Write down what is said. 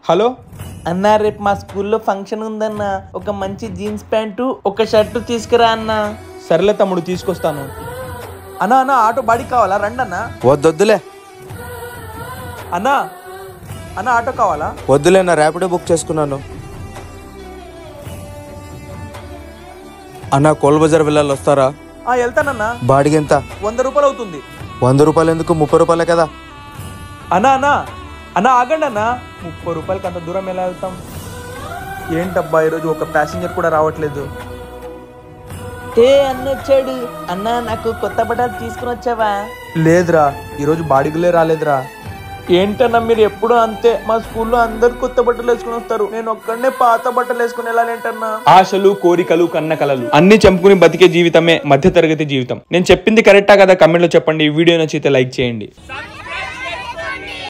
Hello అన్నా, రేపు మా స్కూల్లో ఫంక్షన్ ఉందన్న. ఒక మంచి జీన్స్ ప్యాంటు, ఒక షర్టు తీసుకురా అన్న. సర్లే తమ్ముడు, తీసుకొస్తాను. అన్నా అన్న, ఆటో బాడీకి కావాలా? రండి అన్న. వద్దులే అన్నా అన్న, ఆటో కావాలా? వద్దులే, నా ర్యాపిడో బుక్ చేసుకున్నాను. అన్న, కోల్ బజార్ వెళ్ళాలి, వస్తారా? వెళ్తానన్నా. బాడికి ఎంత? 100 రూపాయలు అవుతుంది. 100 రూపాయలు ఎందుకు? 30 రూపాయలే కదా. అన్నా అన్నా అన్నా, ఆగండి అన్న. 30 రూపాయలకి అంత దూరం ఎలా వెళ్తాం? ఏంటబ్బా, ఈరోజు ఒక ప్యాసింజర్ కూడా రావట్లేదు. ఏ అన్న వచ్చాడు. అన్నా, నాకు కొత్త బట్టలు తీసుకుని వచ్చావా? లేదురా, ఈరోజు బాడిగులే రాలేదురా. ఏంటన్నా మీరు ఎప్పుడు అంతే. మా స్కూల్లో అందరు కొత్త బట్టలు వేసుకుని వస్తారు, నేను ఒక్కడనే పాత బట్టలు వేసుకుని వెళ్ళాలేంటన్నా? ఆశలు, కోరికలు, కన్న కలలు అన్ని చంపుకుని బతికే జీవితమే మధ్య తరగతి జీవితం. నేను చెప్పింది కరెక్టా కదా? కమెంట్ లో చెప్పండి. ఈ వీడియో నచ్చితే లైక్ చేయండి.